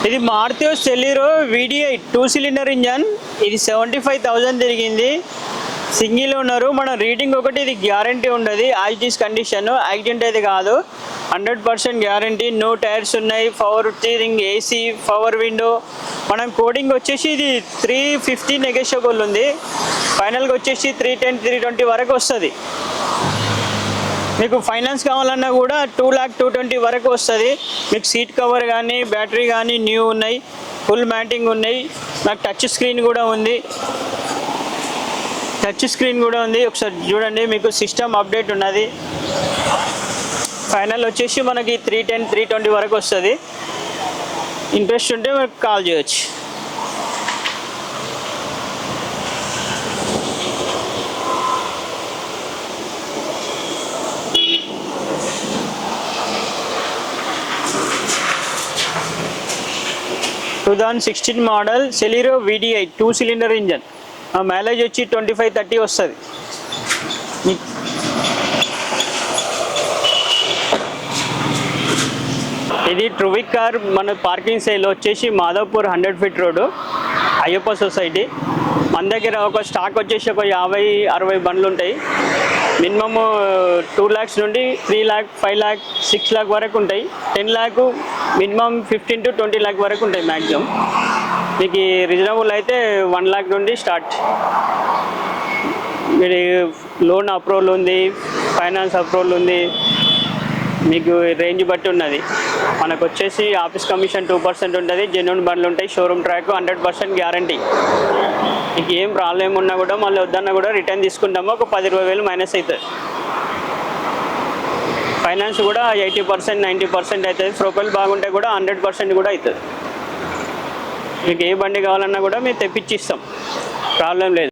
ఇది Maruti సెలీరో VD8 2 cylinder engine. ఇది 75,000 తిరిగింది. సింగిల్ ఉన్నారు. మనం రీడింగ్ ఒకటి, ఇది గ్యారంటీ ఉండదు. యాజ్ ఇస్ కండిషన్, యాక్సిడెంట్ అయితే కాదు. 100% గ్యారంటీ. నో టైర్స్ ఉన్నాయి. Power steering, AC, power window. మనం కోడింగ్ వచ్చేసి ఇది 350 నెగోషియబుల్ ఉంది. ఫైనల్గా వచ్చేసి 310, 320 వరకు వస్తుంది. మీకు ఫైనాన్స్ కావాలన్నా కూడా 2,00,220 వరకు వస్తుంది. మీకు సీట్ కవర్ కానీ, బ్యాటరీ కానీ న్యూ ఉన్నాయి. ఫుల్ మ్యాటింగ్ ఉన్నాయి. నాకు టచ్ స్క్రీన్ కూడా ఉంది. ఒకసారి చూడండి. మీకు సిస్టమ్ అప్డేట్ ఉన్నది. ఫైనల్ వచ్చేసి మనకి 310, 320 వరకు వస్తుంది. ఇంట్రెస్ట్ ఉంటే మనకు కాల్ చేయొచ్చు. టూ 2016 model Celerio VD8 2 cylinder engine. Mileage వచ్చి 25-30 వస్తుంది. ఇది ట్రువిక్ కార్. మన పార్కింగ్ సైడ్లో వచ్చేసి Madhavpur 100 feet road, Ayyappa society. మన దగ్గర ఒక స్టాక్ వచ్చేసి ఒక 50-60 బండ్లు ఉంటాయి. మినిమమ్ 2 lakhs నుండి 3 lakh, 5 lakh, 6 lakh వరకు ఉంటాయి. 10 lakh, మినిమం 15 to 20 lakh వరకు ఉంటాయి మ్యాక్సిమం. మీకు రీజనబుల్ అయితే 1 lakh నుండి స్టార్ట్. మీరు లోన్ అప్రూవల్ ఉంది, ఫైనాన్స్ అప్రూవల్ ఉంది. మీకు రేంజ్ బట్టి ఉన్నది. మనకు వచ్చేసి ఆఫీస్ కమిషన్ 2% ఉంటుంది. జెన్యూన్ బండ్లు ఉంటాయి. Showroom track 100% guarantee. మీకు ఏం ప్రాబ్లం ఉన్నా కూడా మళ్ళీ వద్దన్నా కూడా రిటర్న్ తీసుకుంటాము. ఒక 10-20 మైనస్ అవుతుంది. ఫైనాన్స్ కూడా 80%, 90% అవుతుంది. ప్రొఫైల్ బాగుంటే కూడా 100% కూడా అవుతుంది. మీకు ఏ బండి కావాలన్నా కూడా మేము తెప్పించి ఇస్తాం. ప్రాబ్లం లేదు.